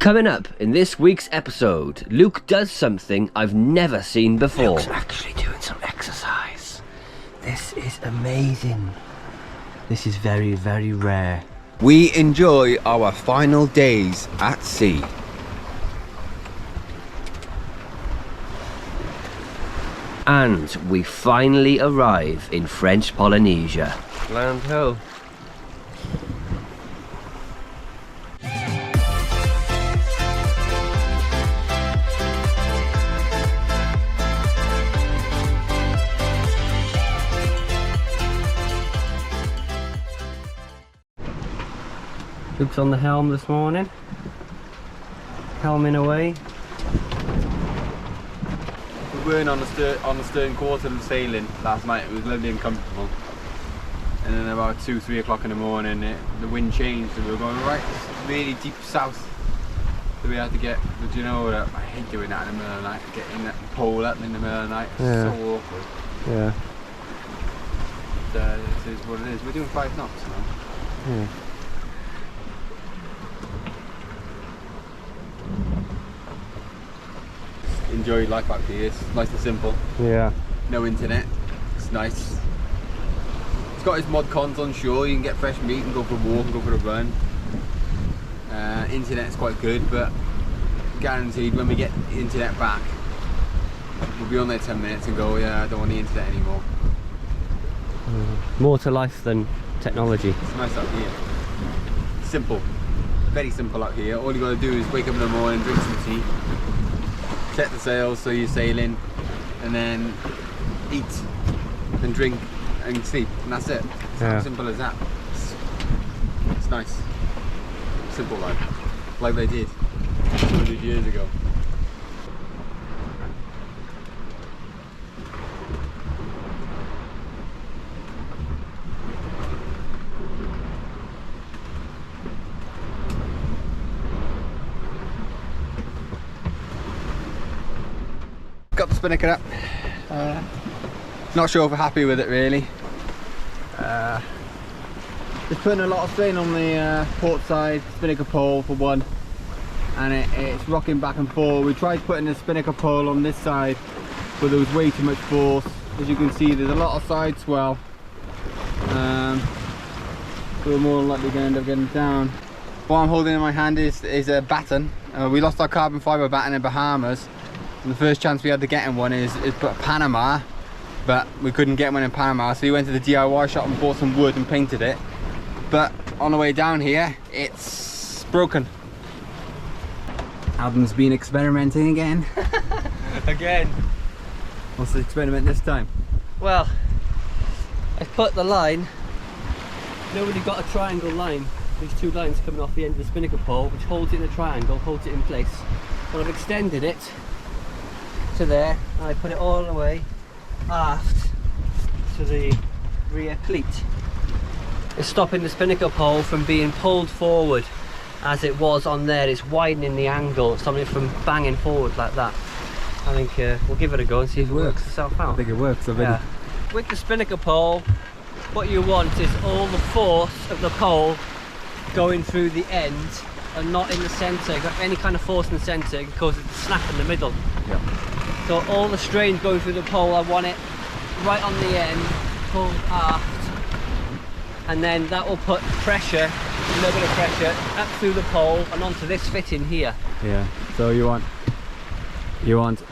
Coming up in this week's episode, Luke does something I've never seen before. Luke's actually doing some exercise. This is amazing. This is very, very rare. We enjoy our final days at sea. And we finally arrive in French Polynesia. Land ho. Luke's on the helm this morning, helming away. We weren't on the stern quarter of the sailing last night. It was lovely and comfortable. And then about 2-3 o'clock in the morning, the wind changed and we were going right really deep south. So we had to get, but you know, I hate doing that in the middle of the night, getting that pole up in the middle of the night. It's so awkward. Yeah. But, this is what it is. We're doing 5 knots now. Yeah. Enjoy life out here. It's nice and simple. Yeah. No internet. It's nice. It's got its mod cons on shore. You can get fresh meat and go for a walk and go for a run. Internet's quite good, but guaranteed when we get internet back, we'll be on there 10 minutes and go, yeah, I don't want the internet anymore. More to life than technology. It's nice out here. Simple. Very simple out here. All you got to do is wake up in the morning, drink some tea, set the sails so you're sailing, and then eat and drink and sleep, and that's it. It's as simple as that. It's nice. Simple life. Like they did 200 years ago. Got the spinnaker up. Not sure if we're happy with it really. It's putting a lot of strain on the port side spinnaker pole for one, and it's rocking back and forth. We tried putting the spinnaker pole on this side, but there was way too much force. As you can see, there's a lot of side swell. So we're more than likely going to end up getting down. What I'm holding in my hand is a batten. We lost our carbon fibre batten in Bahamas. And the first chance we had to get in one is Panama, but we couldn't get one in Panama, so we went to the DIY shop and bought some wood and painted it. But on the way down here, it's broken. Adam's been experimenting again. Again. What's the experiment this time? Well, I put the line. Nobody got a triangle line. There's 2 lines coming off the end of the spinnaker pole, which holds it in a triangle, holds it in place. But I've extended it to there, and I put it all the way aft to the rear cleat. It's stopping the spinnaker pole from being pulled forward as it was on there. It's widening the angle, stopping it from banging forward like that. I think we'll give it a go and see if it works itself out. I think it works already. Yeah. With the spinnaker pole, what you want is all the force of the pole going through the end and not in the centre. If you have any kind of force in the centre, it causes it to snap in the middle. Yeah. So all the strain going through the pole, I want it right on the end, pulled aft, and then that will put pressure, a little bit of pressure, up through the pole and onto this fitting here. Yeah, so you want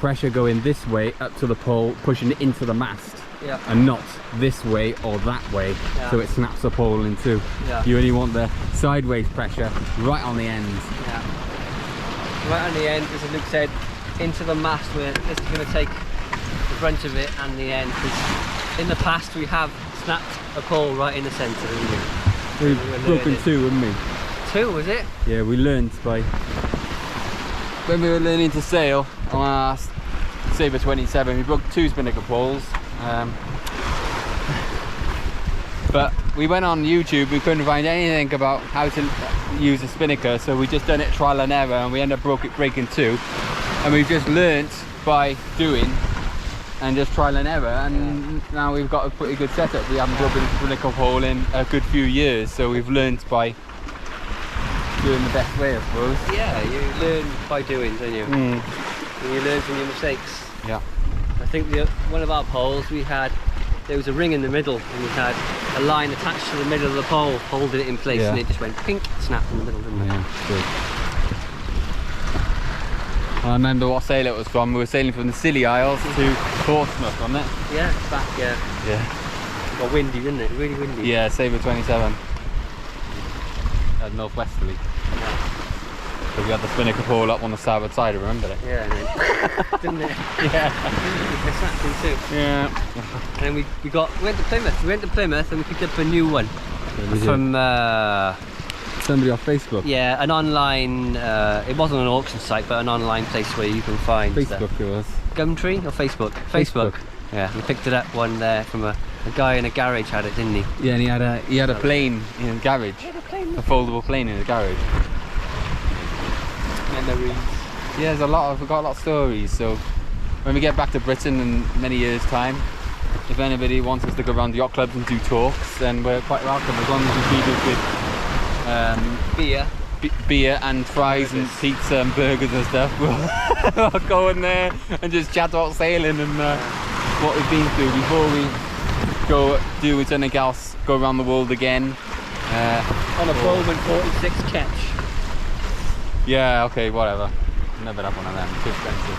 pressure going this way up to the pole, pushing it into the mast. Yeah. And not this way or that way, so it snaps the pole in two. Yeah. You only want the sideways pressure right on the end. Yeah. Right on the end, as Luke said, into the mast, where this is going to take the brunt of it and the end, because in the past we have snapped a pole right in the centre. We've broken 2, haven't we? 2, was it? Yeah, we learned by when we were learning to sail on our Sabre 27, we broke 2 spinnaker poles. But we went on YouTube, we couldn't find anything about how to use a spinnaker, so we just done it trial and error, and we ended up breaking 2. And we've just learnt by doing and just trial and error, and now we've got a pretty good setup. We haven't broken a spinnaker pole in a good few years, so we've learnt by doing the best way, I suppose. Yeah, you learn by doing, don't you? And you learn from your mistakes. Yeah. I think one of our poles there was a ring in the middle, and we had a line attached to the middle of the pole holding it in place, and it just went pink, snapped in the middle, didn't it? Yeah, good. I remember what sail it was from. We were sailing from the Scilly Isles to Portsmouth, wasn't it? Yeah, it's back, yeah. Yeah. It got windy, didn't it? Really windy. Yeah, Sabre 27. Northwesterly. So we had the spinnaker pole up on the starboard side, I remember it. Yeah, didn't it? Yeah. It snapped in two. Yeah. And we went to Plymouth. We went to Plymouth and we picked up a new one from somebody off Facebook. yeah, an online. It wasn't an auction site, but an online place where you can find Facebook it was. Gumtree or Facebook? Facebook. Yeah, we picked it up one there from a guy in a garage had it, didn't he? Yeah, and he had a plane in his garage. A foldable plane in his garage. Memories. Yeah, we've got a lot of stories. So when we get back to Britain in many years' time, if anybody wants us to go around the yacht clubs and do talks, then we're quite welcome, as long as you feed us with beer and fries and pizza and burgers and stuff. We'll go in there and just chat about sailing and what we've been through before we go do something else, go around the world again. On a Bowman 46 catch. Yeah, okay, whatever. Never have one of them, too expensive.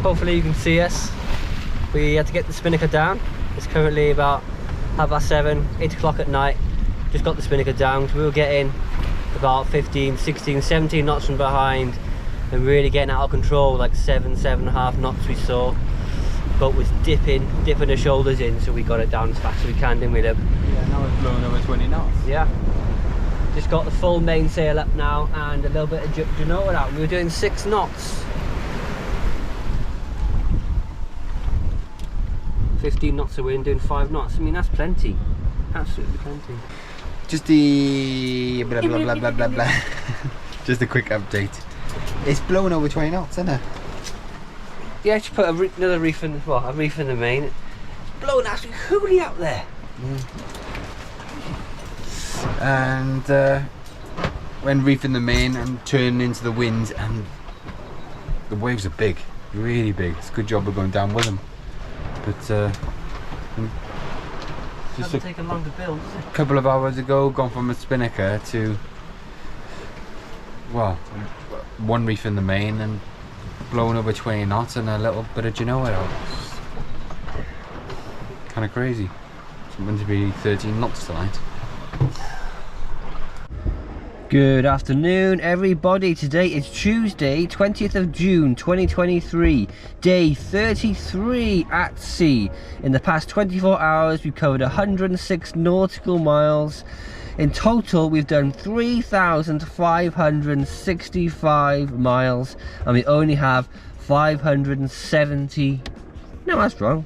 Hopefully you can see us. We had to get the spinnaker down. It's currently about 7:30, 8 o'clock at night. Just got the spinnaker down. We were getting about 15, 16, 17 knots from behind and really getting out of control, like 7.5 knots we saw. Boat was dipping the shoulders in, so we got it down as fast as we can, didn't we, Lib? Yeah, now it's blowing over 20 knots. Yeah. Just got the full mainsail up now and a little bit of genoa out. We were doing 6 knots. 15 knots of wind, doing 5 knots. I mean, that's plenty. Absolutely plenty. Just the blah blah blah blah blah blah. Just a quick update. It's blowing over 20 knots, isn't it? Yeah, I should put another reef in, a reef in the main. It's blowing absolutely hooly out there. And when reefing the main and turning into the wind, and the waves are big, really big. It's a good job we're going down with them. But just Doesn't take a long to build, does it? couple of hours ago, gone from a spinnaker to, well, one reef in the main and blowing over 20 knots and a little bit of genoa out. Kind of crazy. It's meant to be 13 knots tonight. Good afternoon, everybody. Today is Tuesday, 20th of June, 2023, day 33 at sea. In the past 24 hours, we've covered 106 nautical miles. In total, we've done 3,565 miles, and we only have 570. No, that's wrong.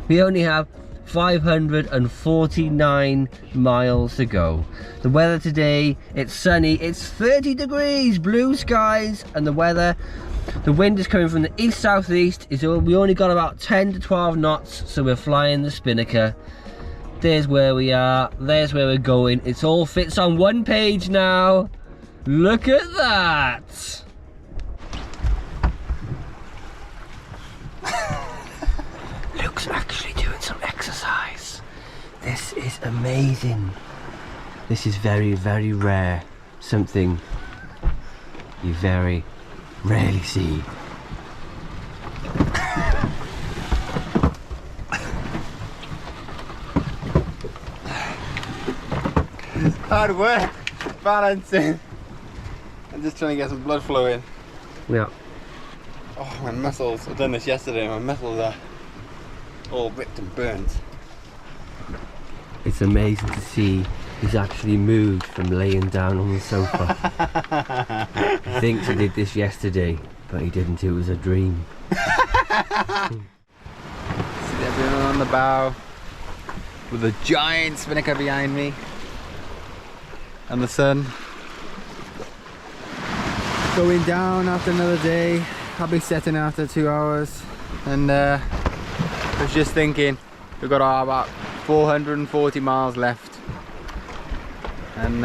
We only have 549 miles to go. The weather today, it's sunny, it's 30 degrees, blue skies, and the wind is coming from the east-southeast. We only got about 10 to 12 knots, so we're flying the spinnaker. There's where we are, there's where we're going. It all fits on one page now. Look at that. Luke's actually doing some exercise. This is amazing. This is very, very rare. Something you very rarely see. Hard work, balancing. I'm just trying to get some blood flow in. Yeah. Oh, my muscles. I've done this yesterday. My muscles are all ripped and burnt. It's amazing to see he's actually moved from laying down on the sofa. He thinks he did this yesterday, but he didn't. It was a dream. See everyone on the bow with a giant spinnaker behind me. And the sun going down after another day. I'll be setting after 2 hours, and I was just thinking we've got about 440 miles left, and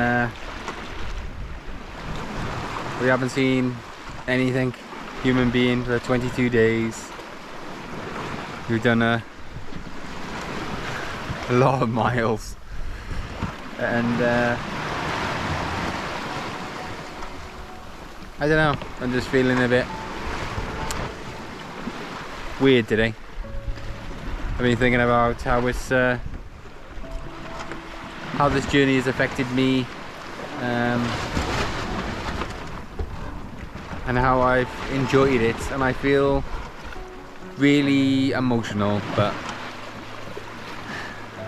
We haven't seen anything, human being, for 22 days. We've done a lot of miles, and I don't know, I'm just feeling a bit weird today. I've been thinking about how it's how this journey has affected me, and how I've enjoyed it, and I feel really emotional, but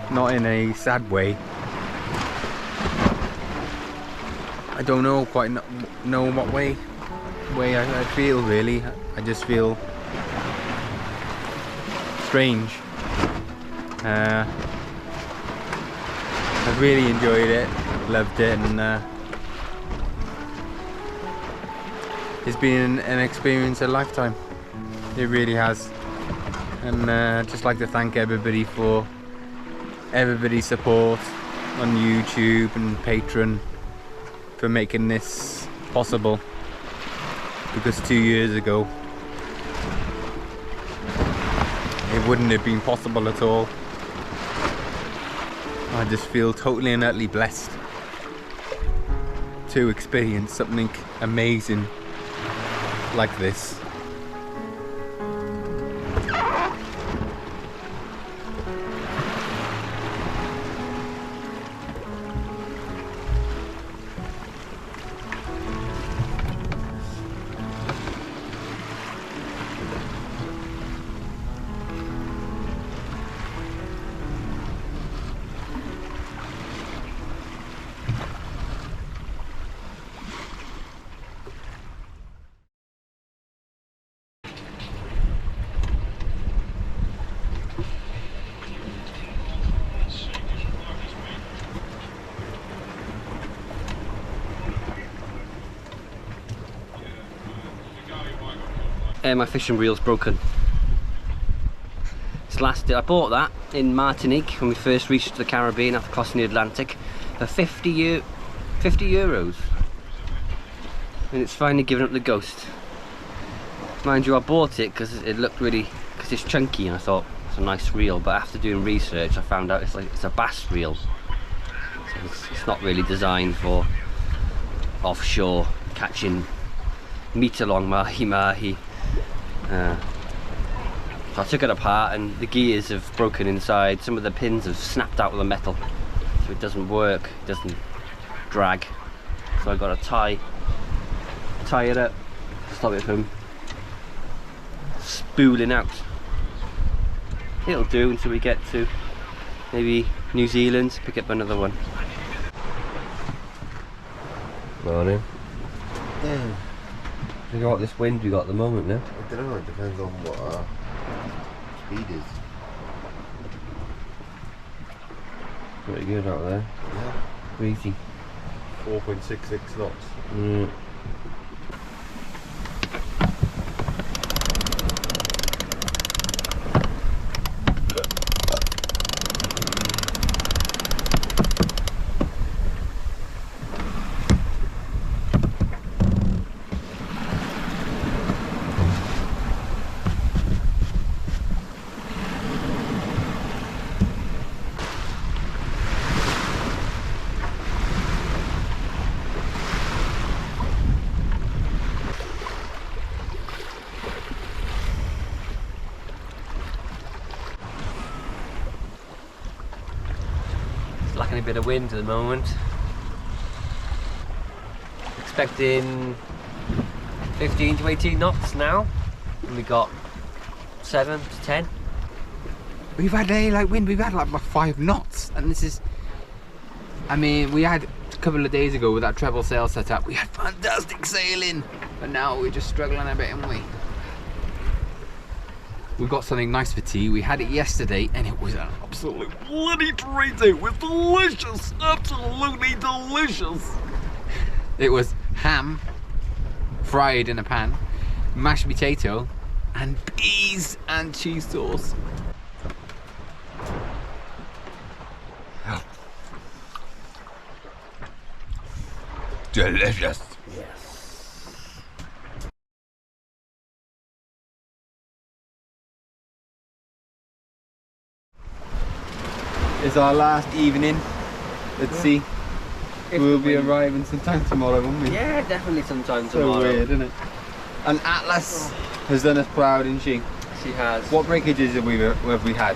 not in a sad way. I don't know quite know what way I feel really. I just feel strange. I've really enjoyed it, loved it, and it's been an experience a lifetime. It really has. And just like to thank everybody for everybody's support on YouTube and Patreon for making this possible, because 2 years ago it wouldn't have been possible at all. I just feel totally and utterly blessed to experience something amazing like this. My fishing reel's broken. It's lasted. I bought that in Martinique when we first reached the Caribbean after crossing the Atlantic for 50 euros, and it's finally given up the ghost. Mind you, I bought it because it looked really, because it's chunky, and I thought it's a nice reel. But after doing research, I found out it's a bass reel, so it's not really designed for offshore catching meat along mahi. So I took it apart, and the gears have broken inside. Some of the pins have snapped out of the metal, so it doesn't work, it doesn't drag. So I've got to tie it up, stop it from spooling out. It'll do until we get to maybe New Zealand, pick up another one. Morning. You got this wind we got at the moment now? I don't know, it depends on what our speed is. Pretty good out there. Yeah. Breezy. 4.66 knots. Mm. Lacking a bit of wind at the moment. Expecting 15 to 18 knots now, and we got 7 to 10. We've had like wind, we've had like 5 knots, and this is, I mean, we had a couple of days ago with that treble sail set up, we had fantastic sailing, but now we're just struggling a bit, haven't we? We've got something nice for tea. We had it yesterday and it was an absolute bloody treat. It was delicious, absolutely delicious. It was ham fried in a pan, mashed potato, and peas and cheese sauce. Delicious. Yes. It's our last evening at sea. If We'll the be wind- arriving sometime tomorrow, won't we? Yeah, definitely sometime So tomorrow. weird, isn't it? And Atlas has done us proud, isn't she? She has. What breakages have we had?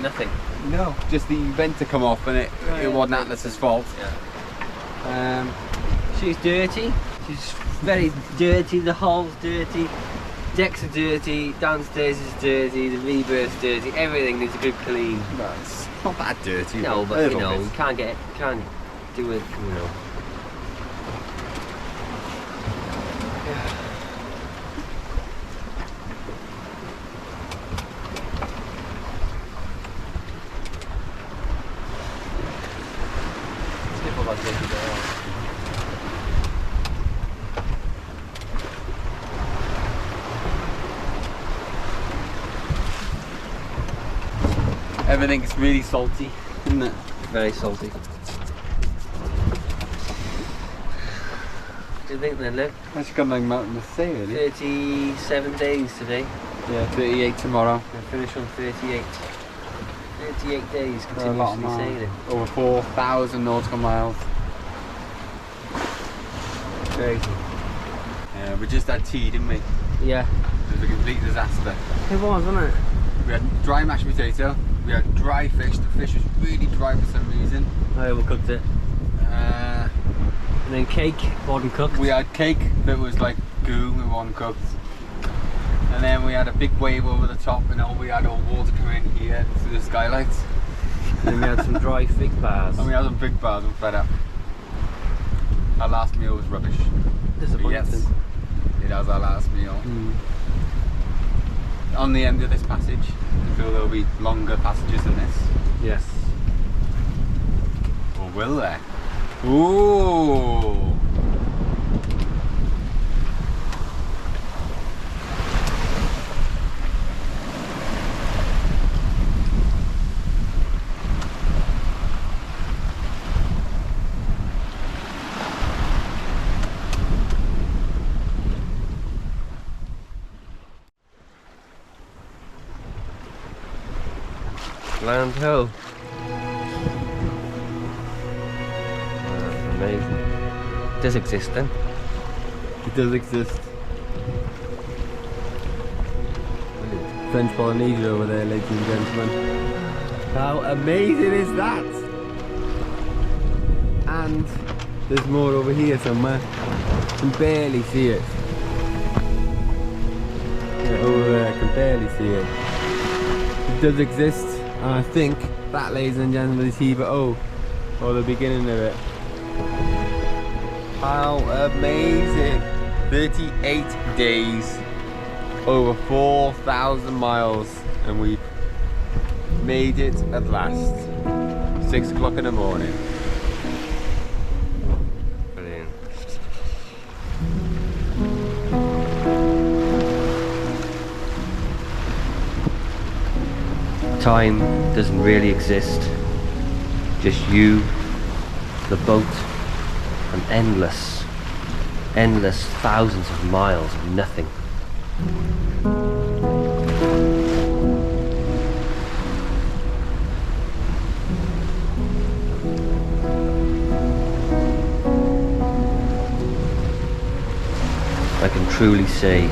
Nothing. No, just the event to come off, and it wasn't Atlas's fault. Yeah. She's dirty. She's very dirty. The hull's dirty. Decks are dirty. Downstairs is dirty. The rebirth's dirty. Everything needs a good clean. No, it's not that dirty. No, a but you little know, bit. you can't do it. You know. Everything's really salty, isn't it? Very salty. What do you think then, Luke? That's got no mountain to say, really. 37 days today. Yeah, 38 tomorrow. We'll finish on 38. 38 days A lot of continuously miles. sailing. Over 4,000 nautical miles. Crazy. Yeah, we just had tea, didn't we? Yeah. It was a complete disaster. It was, wasn't it? We had dry mashed potato. We had dry fish. The fish was really dry for some reason. I overcooked it. Uh, And then cake, wasn't cooked. we had cake that was like goo and wasn't cooked. And then we had a big wave over the top, and all we had all water coming in here through the skylights. And then we had some dry fig bars. And we had some big bars and fed up. Our last meal was rubbish. Disappointing. Yes, it was our last meal. Mm. On the end of this passage, I feel there'll be longer passages than this. Yes. Or will there? Ooh! Land ho. Amazing. Does exist then? It does exist. French Polynesia over there, ladies and gentlemen. How amazing is that? And there's more over here somewhere. I can barely see it. Yeah, over there, I can barely see it. It does exist, and I think that, ladies and gentlemen, is Hiva Oa, or the beginning of it. How amazing! 38 days, over 4,000 miles, and we've made it at last. 6 o'clock in the morning. Brilliant. Time doesn't really exist. Just you, the boat, and endless thousands of miles of nothing. I can truly say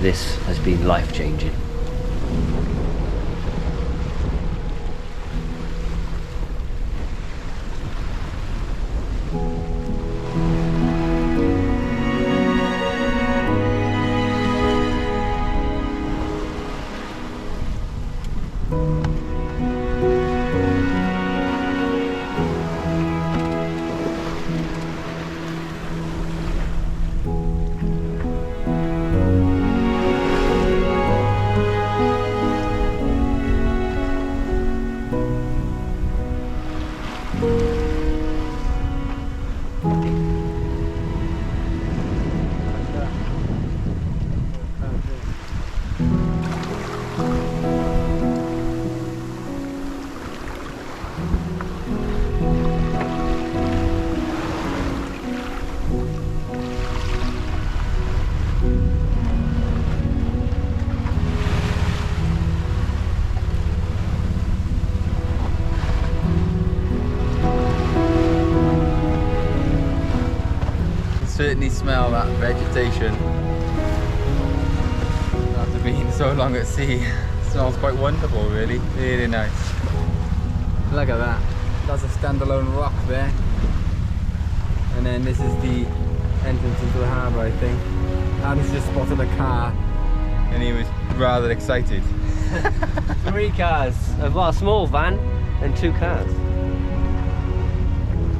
this has been life-changing. certainly smell that vegetation. After being so long at sea, it smells quite wonderful, really. Really nice. Look at that. That's a standalone rock there. And then this is the entrance into the harbour, I think. Adam's just spotted a car. And he was rather excited. 3 cars. Well, a small van and 2 cars.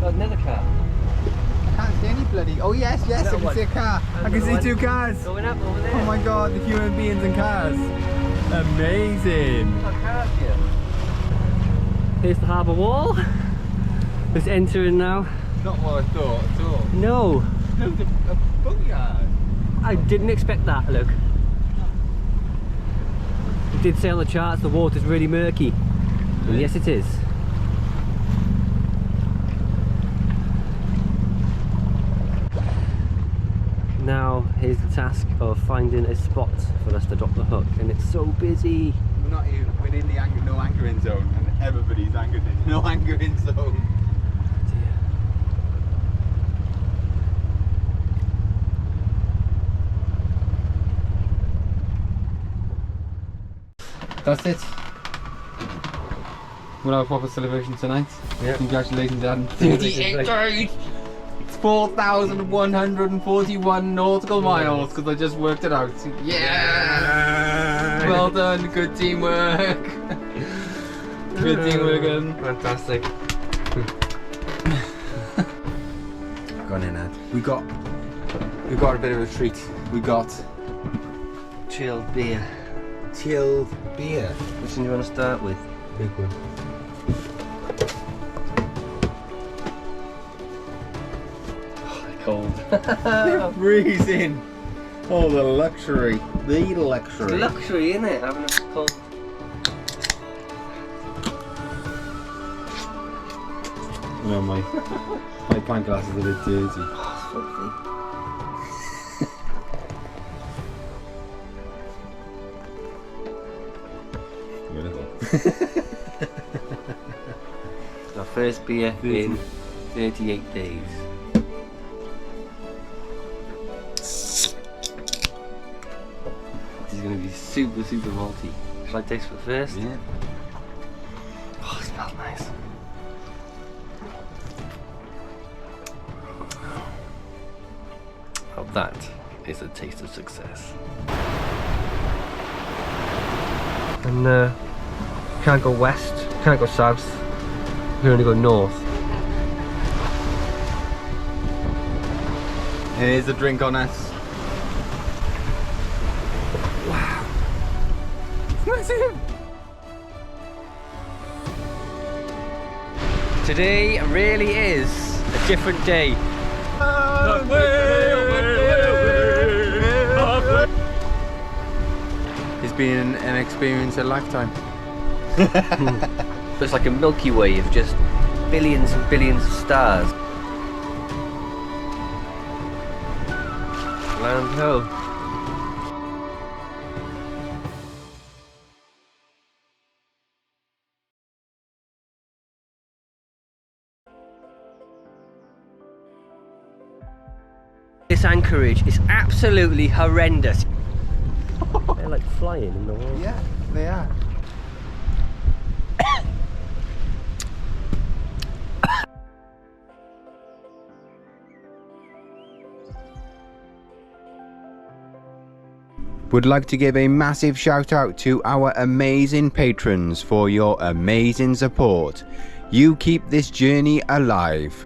Oh, another car. I can't see any bloody... Oh yes, yes, I can see a car. I can see 2 cars. Going up over there. Oh my god, the human beings and cars. Amazing. Here's the harbour wall. Just entering now. Not what I thought at all. No. Look, a boatyard. I didn't expect that, look. It did say on the charts the water's really murky. And yes, it is. Now, here's the task of finding a spot for us to drop the hook, and it's so busy. We're not even, we're in the no anchoring zone, and everybody's anchored in no anchoring zone. That's it. We'll have a proper celebration tonight. Yeah. Congratulations, Adam. 38 days! It's 4,141 nautical miles because I just worked it out. Yeah! Well done, good teamwork. Good teamwork, Adam. Fantastic. Go on in, Ed. We got a bit of a treat. We got Chilled beer. chilled beer. Which one do you want to start with? Big one. Cold. Freezing. Oh, the luxury. The luxury. Luxury, isn't it? Having a cold. No, my pint glass is a bit dirty. Our first beer in 38 days. This is going to be super, super malty. Shall I taste it first? Yeah. Oh, it smells nice. Now that is a taste of success. And can't go west, can't go south, we can only go north. Here's a drink on us. Wow. Massive. Today really is a different day. It's been an experience a lifetime. It's like a Milky Way of just billions and billions of stars. Land ho. This anchorage is absolutely horrendous. They're like flying in the water. Yeah, they are. Would like to give a massive shout out to our amazing patrons for your amazing support. You keep this journey alive.